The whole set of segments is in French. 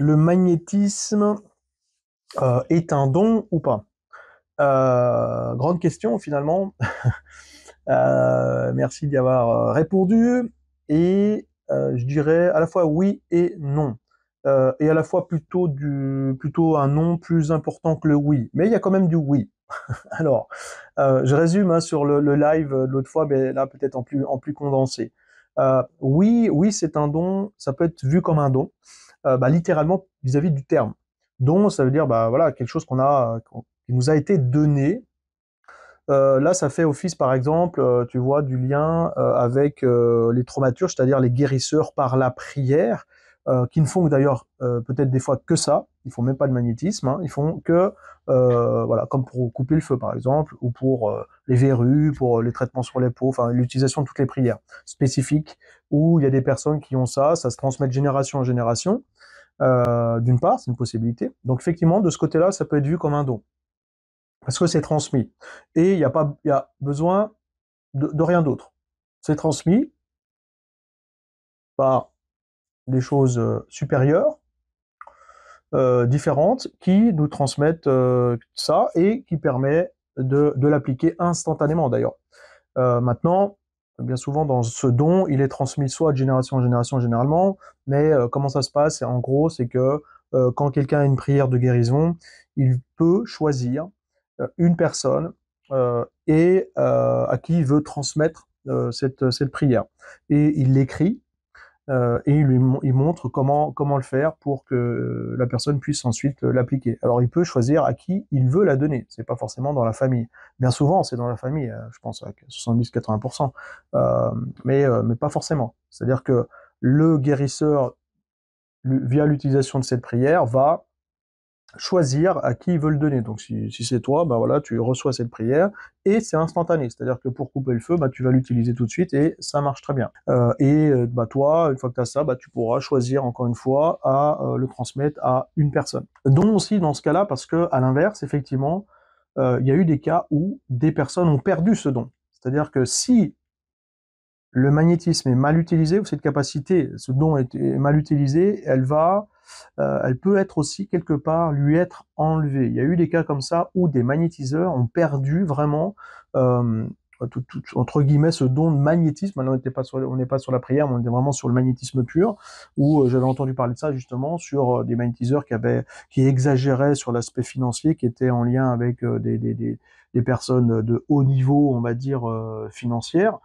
le magnétisme est un don ou pas? Grande question finalement. Merci d'y avoir répondu. Et je dirais à la fois oui et non. Et à la fois plutôt un non plus important que le oui. Mais il y a quand même du oui. Alors, je résume hein, sur le live de l'autre fois, mais là peut-être en plus condensé. Oui, oui, c'est un don. Ça peut être vu comme un don, littéralement vis-à-vis du terme. Don, ça veut dire bah voilà quelque chose qui nous a été donné. Là, ça fait office, par exemple, tu vois, du lien avec les thaumaturges, c'est-à-dire les guérisseurs par la prière, qui ne font d'ailleurs peut-être des fois que ça. Ils font même pas de magnétisme. Hein, ils font que, voilà, comme pour couper le feu, par exemple, ou pour les verrues, pour les traitements sur les peaux, enfin l'utilisation de toutes les prières spécifiques où il y a des personnes qui ont ça. Ça se transmet de génération en génération. D'une part, c'est une possibilité. Donc effectivement, de ce côté-là, ça peut être vu comme un don parce que c'est transmis. Et il y a besoin de rien d'autre. C'est transmis par des choses supérieures, différentes, qui nous transmettent ça et qui permet de l'appliquer instantanément d'ailleurs. Maintenant, bien souvent dans ce don, il est transmis soit de génération en génération généralement, mais comment ça se passe? En gros, c'est que quand quelqu'un a une prière de guérison, il peut choisir une personne à qui il veut transmettre cette prière. Et il l'écrit et il montre comment le faire pour que la personne puisse ensuite l'appliquer. Alors il peut choisir à qui il veut la donner. C'est pas forcément dans la famille. Bien souvent, c'est dans la famille, je pense à 70-80%, mais pas forcément. C'est-à-dire que le guérisseur, via l'utilisation de cette prière, va choisir à qui il veut le donner. Donc si c'est toi, bah voilà, tu reçois cette prière et c'est instantané. C'est-à-dire que pour couper le feu, bah tu vas l'utiliser tout de suite et ça marche très bien. Bah toi, une fois que tu as ça, bah tu pourras choisir encore une fois à le transmettre à une personne. Dont aussi dans ce cas-là, parce que à l'inverse, effectivement, il y a eu des cas où des personnes ont perdu ce don. C'est-à-dire que si le magnétisme est mal utilisé, ou cette capacité, ce don est mal utilisé, elle peut être aussi quelque part lui être enlevée. Il y a eu des cas comme ça où des magnétiseurs ont perdu vraiment, entre guillemets, ce don de magnétisme. Maintenant, on n'est pas sur la prière, mais on était vraiment sur le magnétisme pur, où j'avais entendu parler de ça justement, sur des magnétiseurs qui exagéraient sur l'aspect financier, qui étaient en lien avec des personnes de haut niveau, on va dire, financières,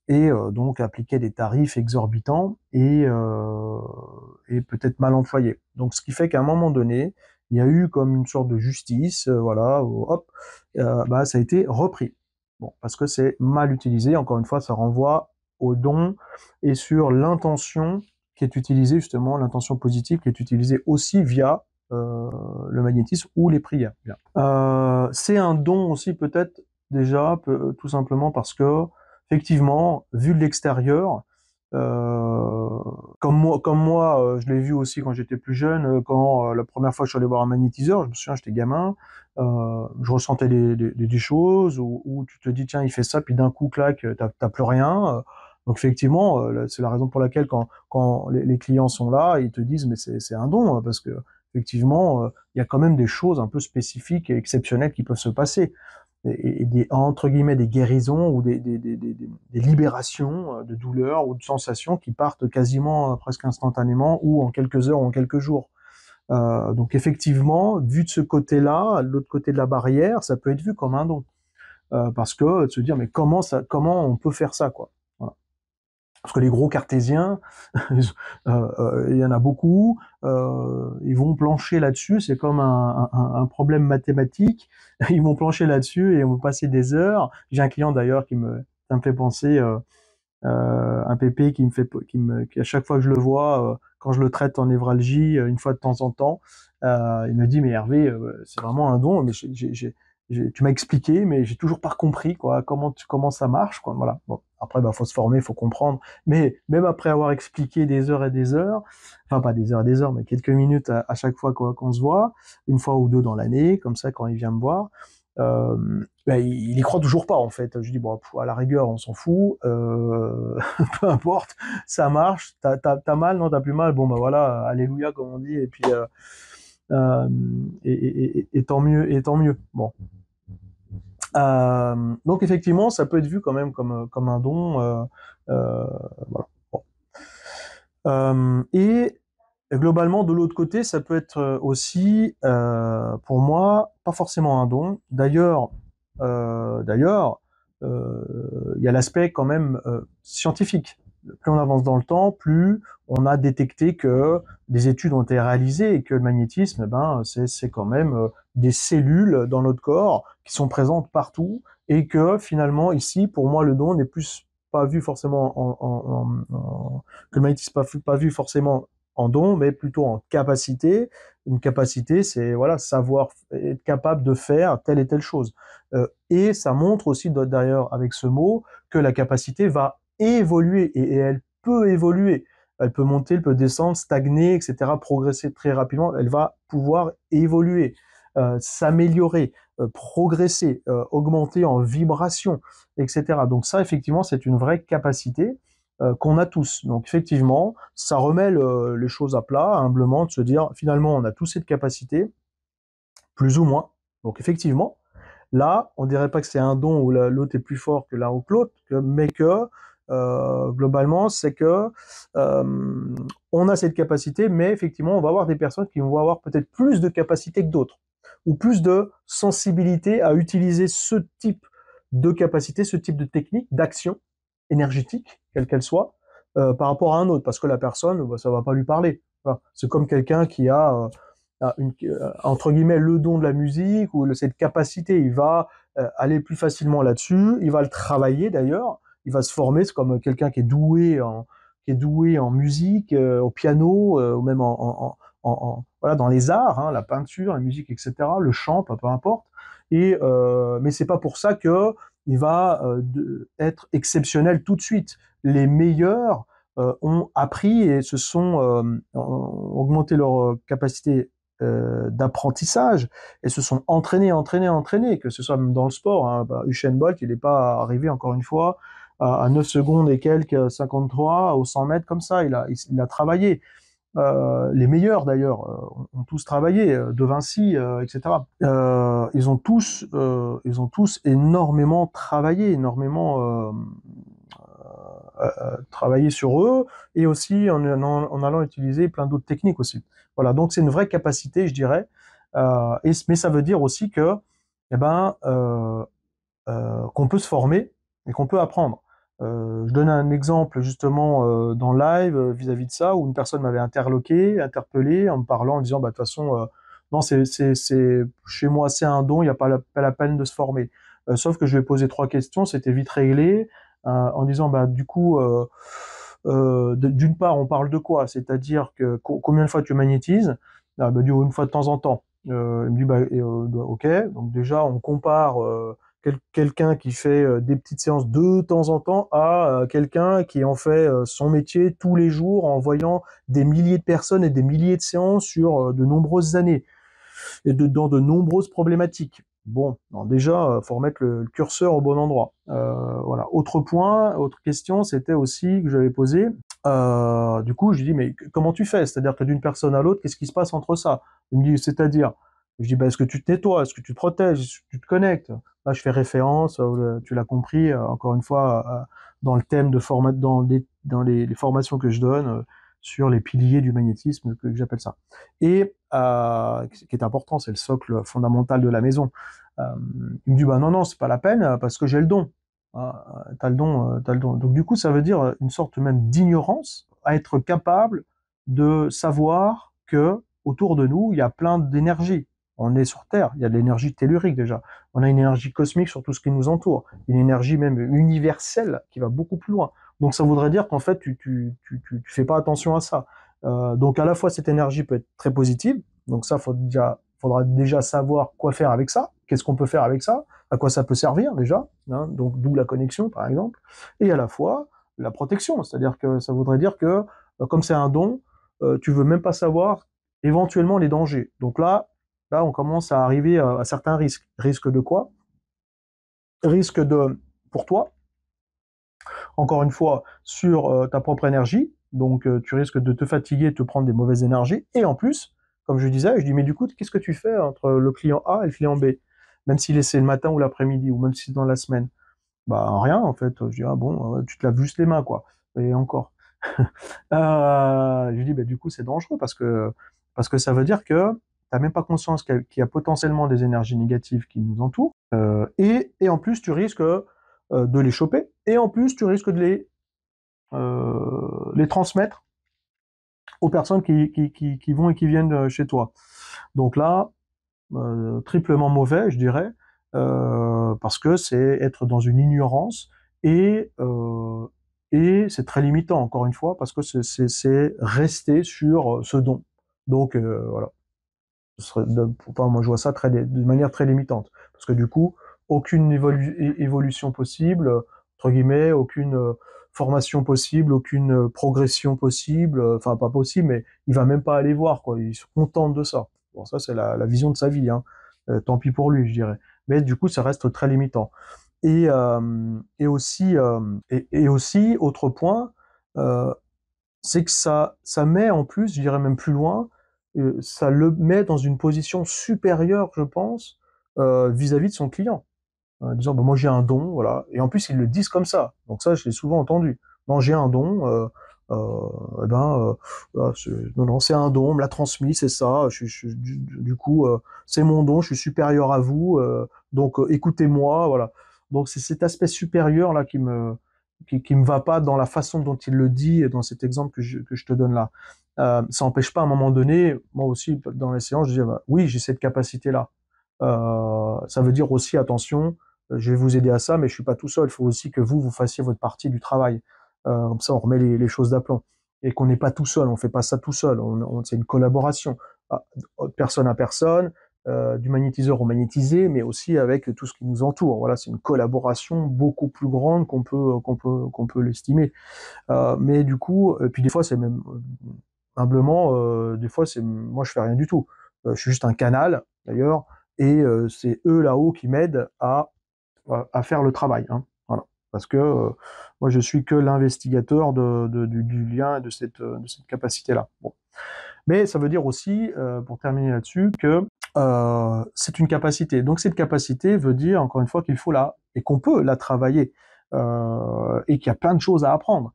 et donc appliquer des tarifs exorbitants et peut-être mal employés. Donc ce qui fait qu'à un moment donné, il y a eu comme une sorte de justice, voilà, hop, ça a été repris. Bon, parce que c'est mal utilisé. Encore une fois, ça renvoie au don et sur l'intention qui est utilisée justement, l'intention positive qui est utilisée aussi via le magnétisme ou les prières. C'est un don aussi peut-être déjà, tout simplement parce que effectivement, vu de l'extérieur, euh, comme moi, je l'ai vu aussi quand j'étais plus jeune, quand la première fois que je suis allé voir un magnétiseur, je me souviens, j'étais gamin, je ressentais des choses où tu te dis tiens, il fait ça, puis d'un coup, clac, t'as plus rien. Donc effectivement, c'est la raison pour laquelle quand les clients sont là, ils te disent mais c'est un don, hein, parce que effectivement, il y a quand même des choses un peu spécifiques et exceptionnelles qui peuvent se passer et des entre guillemets des guérisons ou des libérations de douleurs ou de sensations qui partent quasiment presque instantanément ou en quelques heures ou en quelques jours. Donc effectivement, vu de ce côté-là, de l'autre côté de la barrière, ça peut être vu comme un don. Parce que de se dire mais comment on peut faire ça quoi. Voilà. Parce que les gros cartésiens, il y en a beaucoup, ils vont plancher là-dessus, c'est comme un problème mathématique, ils vont plancher là-dessus et vont passer des heures. J'ai un client d'ailleurs ça me fait penser, un pépé qui à chaque fois que je le vois, quand je le traite en névralgie, une fois de temps en temps, il me dit mais Hervé, c'est vraiment un don, mais tu m'as expliqué, mais j'ai toujours pas compris quoi, comment ça marche quoi. Voilà. Bon, après faut se former, faut comprendre. Mais même après avoir expliqué des heures et des heures, enfin pas des heures et des heures, mais quelques minutes à chaque fois qu'on se voit, une fois ou deux dans l'année, comme ça quand il vient me voir, Ben, il y croit toujours pas en fait. Je dis bon, à la rigueur, on s'en fout, peu importe, ça marche. T'as mal, non, t'as plus mal. Bon ben voilà, alléluia comme on dit, et puis euh, et tant mieux, et tant mieux. Bon. Donc effectivement, ça peut être vu quand même comme un don. Voilà. Bon. Et globalement, de l'autre côté, ça peut être aussi, pour moi, pas forcément un don. D'ailleurs, il y a l'aspect quand même scientifique. Plus on avance dans le temps, plus on a détecté que des études ont été réalisées et que le magnétisme, eh ben, c'est quand même des cellules dans notre corps qui sont présentes partout et que finalement ici, pour moi, le don n'est plus pas vu forcément que le magnétisme pas vu forcément en don, mais plutôt en capacité. Une capacité, c'est voilà, savoir être capable de faire telle et telle chose. Et ça montre aussi d'ailleurs avec ce mot que la capacité va évoluer et elle peut évoluer. Elle peut monter, elle peut descendre, stagner, etc., progresser très rapidement. Elle va pouvoir évoluer, s'améliorer, progresser, augmenter en vibration, etc. Donc ça, effectivement, c'est une vraie capacité qu'on a tous. Donc effectivement, ça remet les choses à plat, humblement, de se dire, finalement, on a tous cette capacité, plus ou moins. Donc effectivement, là, on dirait pas que c'est un don où l'autre est plus fort que l'un ou que l'autre, mais que globalement, c'est que on a cette capacité, mais effectivement, on va avoir des personnes qui vont avoir peut-être plus de capacité que d'autres, ou plus de sensibilité à utiliser ce type de capacité, ce type de technique, d'action énergétique, quelle qu'elle soit, par rapport à un autre, parce que la personne, bah, ça va pas lui parler. Voilà. C'est comme quelqu'un qui a entre guillemets le don de la musique ou cette capacité, il va aller plus facilement là-dessus, il va le travailler d'ailleurs, il va se former, c'est comme quelqu'un qui est doué en musique, au piano, ou même voilà, dans les arts, hein, la peinture, la musique, etc., le chant, peu importe. Et mais c'est pas pour ça que il va être exceptionnel tout de suite. Les meilleurs ont appris et se sont ont augmenté leur capacité d'apprentissage et se sont entraînés, que ce soit même dans le sport. Hein. Bah, Usain Bolt, il n'est pas arrivé encore une fois à 9 secondes et quelques 53 au 100 mètres comme ça. Il a travaillé. Les meilleurs d'ailleurs ont tous travaillé, De Vinci, etc. Ils ont tous énormément travaillé, énormément travailler sur eux et aussi en allant utiliser plein d'autres techniques aussi. Voilà, donc c'est une vraie capacité, je dirais. Mais ça veut dire aussi que, eh ben, qu'on peut se former et qu'on peut apprendre. Je donne un exemple justement dans le live vis-à-vis de ça où une personne m'avait interpellé en me parlant, en disant bah de toute façon non c'est chez moi c'est un don, il n'y a pas la peine de se former. Sauf que je lui ai posé 3 questions, c'était vite réglé en disant bah du coup d'une part on parle de quoi, c'est-à-dire que combien de fois tu magnétises, bah, du coup, une fois de temps en temps. Il me dit bah ok, donc déjà on compare quelqu'un qui fait des petites séances de temps en temps à quelqu'un qui en fait son métier tous les jours en voyant des milliers de personnes et des milliers de séances sur de nombreuses années et dans de nombreuses problématiques. Bon, déjà, faut remettre le curseur au bon endroit. Voilà. Autre point, autre question, c'était aussi que j'avais posé. Du coup, je lui dis, mais comment tu fais? C'est-à-dire que d'une personne à l'autre, qu'est-ce qui se passe entre ça? Il me dit, c'est-à-dire? Je dis, bah, est-ce que tu te nettoies? Est-ce que tu te protèges? Est-ce que tu te connectes? Là, je fais référence, tu l'as compris, encore une fois, dans le thème de format, dans les formations que je donne sur les piliers du magnétisme, que j'appelle ça. Et ce qui est important, c'est le socle fondamental de la maison. Il me dit, bah non, c'est pas la peine, parce que j'ai le don. T'as le don, t'as le don. Donc du coup, ça veut dire une sorte même d'ignorance, à être capable de savoir que autour de nous, il y a plein d'énergie. On est sur Terre, il y a de l'énergie tellurique déjà. On a une énergie cosmique sur tout ce qui nous entoure, une énergie même universelle qui va beaucoup plus loin. Donc ça voudrait dire qu'en fait, tu fais pas attention à ça. Donc à la fois cette énergie peut être très positive, donc ça faudra déjà savoir quoi faire avec ça, qu'est-ce qu'on peut faire avec ça, à quoi ça peut servir déjà, hein, donc d'où la connexion par exemple, et à la fois la protection, c'est-à-dire que ça voudrait dire que comme c'est un don, tu veux même pas savoir éventuellement les dangers. Donc là, là, on commence à arriver à certains risques. Risque de quoi? Risque de, pour toi, encore une fois, sur ta propre énergie. Donc, tu risques de te fatiguer, de te prendre des mauvaises énergies. Et en plus, comme je disais, je dis, mais du coup, qu'est-ce que tu fais entre le client A et le client B? Même s'il est le matin ou l'après-midi, ou même si c'est dans la semaine. Bah, rien, en fait. Je dis, ah bon, tu te laves juste les mains, quoi. Et encore. Je dis, bah, du coup, c'est dangereux parce que ça veut dire que t'as même pas conscience qu'il y a potentiellement des énergies négatives qui nous entourent. Et en plus, tu risques de les choper. Et en plus, tu risques de les transmettre aux personnes qui vont et qui viennent chez toi. Donc là, triplement mauvais, je dirais, parce que c'est être dans une ignorance et, euh, et c'est très limitant, encore une fois, parce que c'est rester sur ce don. Donc voilà, enfin, moi je vois ça de manière très limitante, parce que du coup, aucune évolution possible, entre guillemets, aucune formation possible, aucune progression possible, enfin pas possible, mais il va même pas aller voir, quoi. Il se contente de ça. Bon, ça c'est la vision de sa vie, hein. Tant pis pour lui, je dirais. Mais du coup, ça reste très limitant. Et aussi, et aussi, autre point, euh, c'est que ça met en plus, je dirais même plus loin, ça le met dans une position supérieure, je pense, vis-à-vis de son client, en disant bah, moi j'ai un don, voilà. Et en plus ils le disent comme ça, donc ça je l'ai souvent entendu. Non, j'ai un don, eh ben non non c'est un don, on me l'a transmis, c'est ça. Du coup c'est mon don, je suis supérieur à vous, donc écoutez-moi, voilà. Donc c'est cet aspect supérieur là qui me va pas dans la façon dont il le dit et dans cet exemple que je te donne là. Ça n'empêche pas à un moment donné, moi aussi dans les séances, je dis bah, oui j'ai cette capacité là. Ça veut dire aussi attention, je vais vous aider à ça, mais je suis pas tout seul. Il faut aussi que vous fassiez votre partie du travail. Comme ça, on remet les choses d'aplomb. Et qu'on n'est pas tout seul, on fait pas ça tout seul. C'est une collaboration, ah, personne à personne, du magnétiseur au magnétisé, mais aussi avec tout ce qui nous entoure. Voilà, c'est une collaboration beaucoup plus grande qu'on peut l'estimer. Mais du coup, et puis des fois, c'est même humblement, des fois, c'est moi, je fais rien du tout. Je suis juste un canal, d'ailleurs, et c'est eux là-haut qui m'aident à faire le travail. Hein. Voilà. Parce que moi, je suis que l'investigateur du lien et de cette capacité-là. Bon. Mais ça veut dire aussi, pour terminer là-dessus, que c'est une capacité. Donc cette capacité veut dire, encore une fois, qu'il faut et qu'on peut la travailler, et qu'il y a plein de choses à apprendre,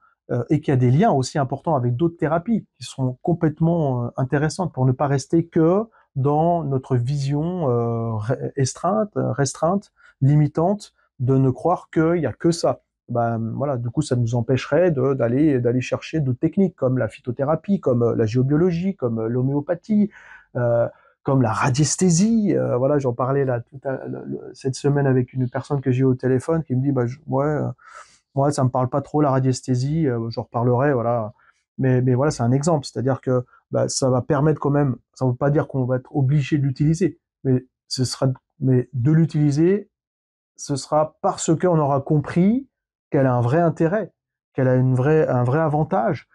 et qu'il y a des liens aussi importants avec d'autres thérapies qui sont complètement intéressantes pour ne pas rester que dans notre vision restreinte, limitante, de ne croire qu'il y a que ça. Ben, voilà, du coup, ça nous empêcherait d'aller chercher d'autres techniques comme la phytothérapie, comme la géobiologie, comme l'homéopathie, euh, comme la radiesthésie. Voilà, j'en parlais là cette semaine avec une personne que j'ai eu au téléphone qui me dit, bah, ouais, moi, ça me parle pas trop la radiesthésie. J'en reparlerai, voilà. Mais voilà, c'est un exemple, c'est-à-dire que bah, ça va permettre quand même. Ça ne veut pas dire qu'on va être obligé de l'utiliser, mais mais de l'utiliser ce sera parce qu'on aura compris qu'elle a un vrai intérêt, qu'elle a un vrai avantage,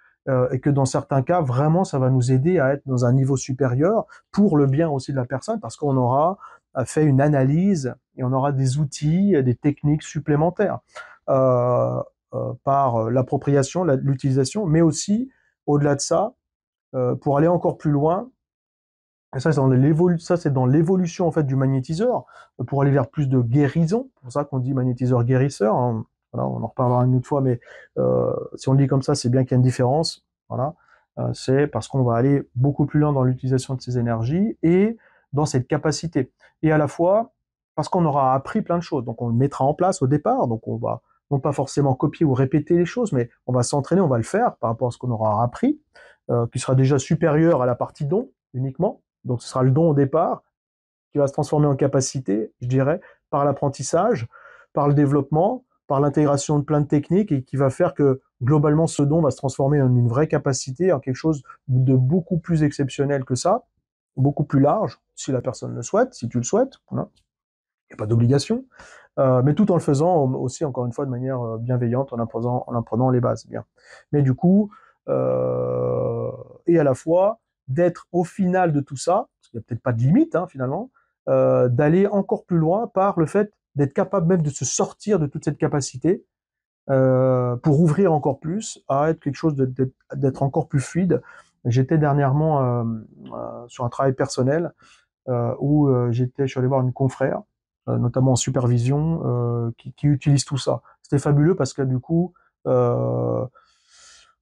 et que dans certains cas, vraiment, ça va nous aider à être dans un niveau supérieur pour le bien aussi de la personne, parce qu'on aura fait une analyse et on aura des outils, des techniques supplémentaires par l'appropriation, l'utilisation, mais aussi, au-delà de ça, pour aller encore plus loin, et ça, c'est dans l'évolution en fait du magnétiseur pour aller vers plus de guérison. C'est pour ça qu'on dit magnétiseur guérisseur. Hein. Voilà, on en reparlera une autre fois, mais si on le dit comme ça, c'est bien qu'il y a une différence. Voilà, c'est parce qu'on va aller beaucoup plus loin dans l'utilisation de ces énergies et dans cette capacité. Et à la fois parce qu'on aura appris plein de choses. Donc on le mettra en place au départ. Donc on va non pas forcément copier ou répéter les choses, mais on va s'entraîner, on va le faire par rapport à ce qu'on aura appris, qui sera déjà supérieur à la partie don uniquement. Donc ce sera le don au départ qui va se transformer en capacité, je dirais, par l'apprentissage, par le développement, par l'intégration de plein de techniques et qui va faire que globalement ce don va se transformer en une vraie capacité, en quelque chose de beaucoup plus exceptionnel que ça, beaucoup plus large, si la personne le souhaite, si tu le souhaites. Voilà. Il n'y a pas d'obligation, mais tout en le faisant aussi, encore une fois, de manière bienveillante, en apprenant les bases. Bien. Mais du coup, et à la fois, d'être au final de tout ça, parce qu'il n'y a peut-être pas de limite hein, finalement, d'aller encore plus loin par le fait d'être capable même de se sortir de toute cette capacité pour ouvrir encore plus à être quelque chose d'être encore plus fluide. J'étais dernièrement sur un travail personnel où je suis allé voir une confrère, notamment en supervision, qui utilise tout ça. C'était fabuleux parce que du coup, euh,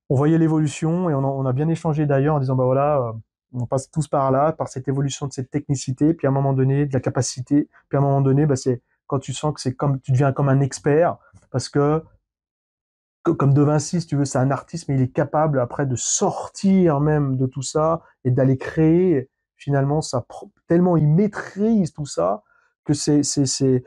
on voyait l'évolution et on a bien échangé d'ailleurs en disant bah voilà, on passe tous par là, par cette évolution de cette technicité, puis à un moment donné de la capacité, puis à un moment donné, bah c'est quand tu sens que c'est comme tu deviens comme un expert parce que comme De Vinci, si tu veux, c'est un artiste, mais il est capable après de sortir même de tout ça et d'aller créer finalement tellement il maîtrise tout ça que c'est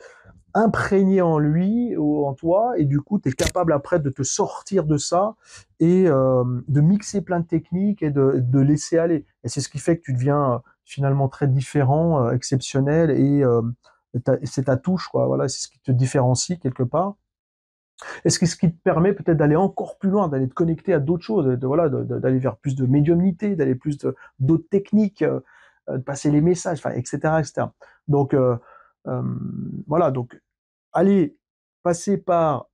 imprégné en lui ou en toi et du coup tu es capable après de te sortir de ça et de mixer plein de techniques et de laisser aller. Et c'est ce qui fait que tu deviens finalement très différent, exceptionnel et c'est ta touche quoi. Voilà, c'est ce qui te différencie quelque part. Et ce qui te permet peut-être d'aller encore plus loin, d'aller te connecter à d'autres choses, voilà, d'aller vers plus de médiumnité, d'aller plus d'autres techniques, de passer les messages, enfin, etc., etc. Donc, euh, voilà, donc, aller passer par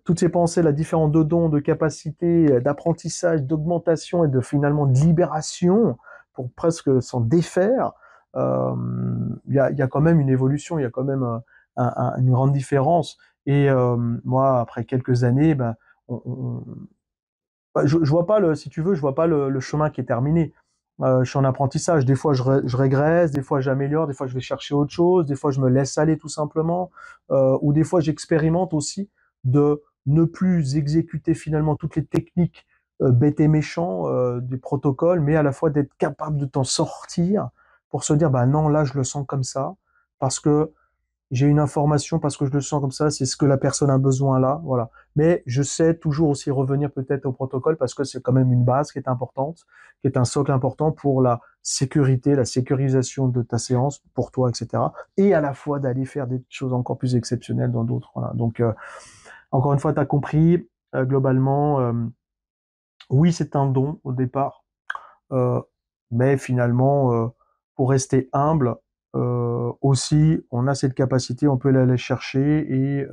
toutes ces pensées, la différence de dons, de capacités, d'apprentissage, d'augmentation et de finalement de libération pour presque s'en défaire, euh, il y a quand même une évolution, il y a quand même une grande différence. Et moi, après quelques années, ben, je vois pas si tu veux, je vois pas le chemin qui est terminé. Je suis en apprentissage. Des fois, je régresse, des fois, j'améliore, des fois, je vais chercher autre chose, des fois, je me laisse aller tout simplement, ou des fois, j'expérimente aussi de ne plus exécuter finalement toutes les techniques bêtes et méchants des protocoles, mais à la fois d'être capable de t'en sortir pour se dire, bah non, là, je le sens comme ça, parce que j'ai une information parce que je le sens comme ça, c'est ce que la personne a besoin là, voilà. Mais je sais toujours aussi revenir peut-être au protocole parce que c'est quand même une base qui est importante, qui est un socle important pour la sécurité, la sécurisation de ta séance pour toi, etc. Et à la fois d'aller faire des choses encore plus exceptionnelles dans d'autres. Voilà. Donc encore une fois, tu as compris globalement, oui, c'est un don au départ, euh, mais finalement, pour rester humble, aussi, on a cette capacité, on peut l'aller chercher et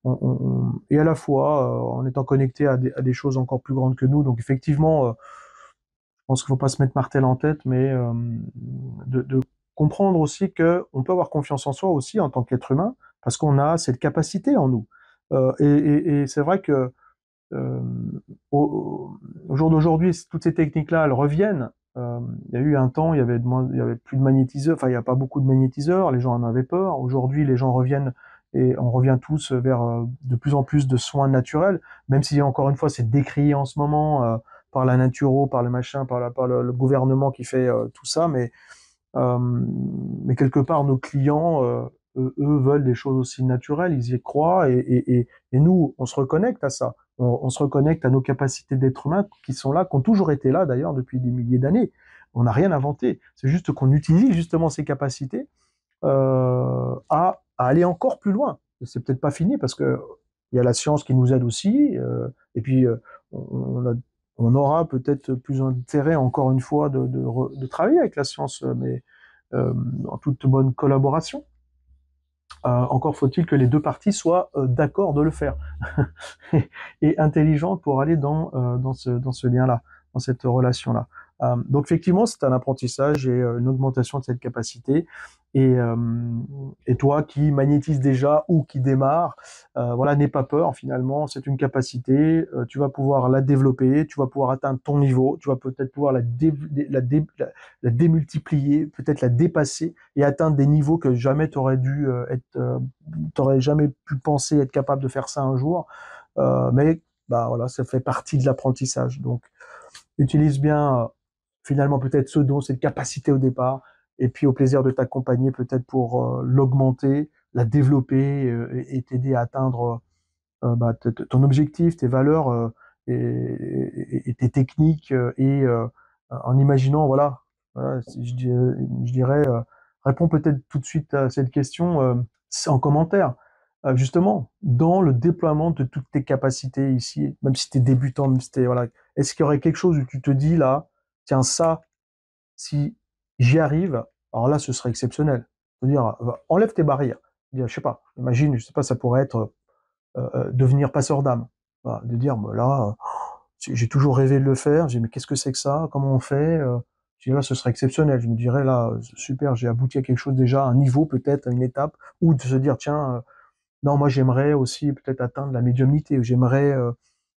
à la fois en étant connecté à des choses encore plus grandes que nous. Donc effectivement, je pense qu'il faut pas se mettre martel en tête, mais de comprendre aussi que on peut avoir confiance en soi aussi en tant qu'être humain, parce qu'on a cette capacité en nous. Et c'est vrai que euh, au jour d'aujourd'hui, toutes ces techniques-là, elles reviennent. Il y a eu un temps, il y avait plus de magnétiseurs, enfin, il n'y a pas beaucoup de magnétiseurs, les gens en avaient peur. Aujourd'hui, les gens reviennent et on revient tous vers de plus en plus de soins naturels, même si encore une fois, c'est décrié en ce moment par la naturo, par le machin, par le gouvernement qui fait tout ça, euh, mais quelque part, nos clients, eux, veulent des choses aussi naturelles, ils y croient, et nous, on se reconnecte à ça. On se reconnecte à nos capacités d'être humain qui sont là, qui ont toujours été là d'ailleurs depuis des milliers d'années. On n'a rien inventé. C'est juste qu'on utilise justement ces capacités à aller encore plus loin. Et c'est peut-être pas fini parce que il y a la science qui nous aide aussi, et puis on a on aura peut-être plus intérêt, encore une fois, de travailler avec la science, mais en toute bonne collaboration. Encore faut-il que les deux parties soient d'accord de le faire et intelligentes pour aller dans ce lien-là, dans cette relation-là. Donc effectivement, c'est un apprentissage et une augmentation de cette capacité. Et, euh, et toi qui magnétise déjà ou qui démarre, voilà, n'aie pas peur finalement, c'est une capacité, tu vas pouvoir la développer, tu vas pouvoir atteindre ton niveau, tu vas peut-être pouvoir la démultiplier, peut-être la dépasser et atteindre des niveaux que jamais tu aurais dû t'aurais jamais pu penser être capable de faire ça un jour. Mais bah voilà, ça fait partie de l'apprentissage. Donc, utilise bien finalement peut-être ce don, cette capacité au départ, et puis au plaisir de t'accompagner peut-être pour l'augmenter, la développer et t'aider à atteindre bah, ton objectif, tes valeurs et tes techniques en imaginant, voilà, je dirais, réponds peut-être tout de suite à cette question en commentaire. Justement, dans le déploiement de toutes tes capacités ici, même si tu es débutant, même si voilà, est-ce qu'il y aurait quelque chose où tu te dis là, tiens, ça, si j'y arrive, alors là, ce serait exceptionnel. C'est-à-dire, enlève tes barrières. Je sais pas, imagine, je sais pas, ça pourrait être devenir passeur d'âme. Voilà, de dire, bah, là, j'ai toujours rêvé de le faire. J'ai dit, mais qu'est-ce que c'est que ça? Comment on fait? Je dis, là, ce serait exceptionnel. Je me dirais, là, super, j'ai abouti à quelque chose déjà, à un niveau peut-être, à une étape, ou de se dire, tiens, non, moi j'aimerais aussi peut-être atteindre la médiumnité, ou j'aimerais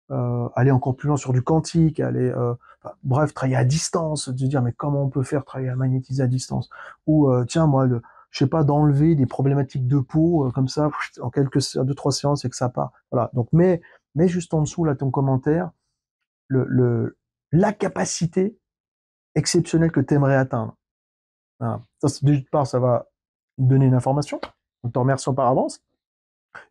aller encore plus loin sur du quantique, aller, enfin, bref, travailler à distance, de se dire, mais comment on peut faire travailler à magnétiser à distance? Ou, tiens, moi, je sais pas, d'enlever des problématiques de peau, comme ça, en deux, trois séances et que ça part. Voilà. Donc, mais juste en dessous, là, ton commentaire, la capacité exceptionnelle que tu aimerais atteindre. Voilà. Ça, d'une part, ça va me donner une information. On te remercie par avance.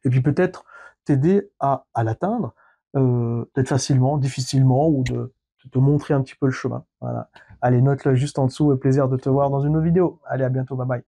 Et puis peut-être t'aider à l'atteindre, peut-être facilement, difficilement, ou de te montrer un petit peu le chemin. Voilà. Allez, note-le juste en dessous, et plaisir de te voir dans une autre vidéo. Allez, à bientôt, bye bye.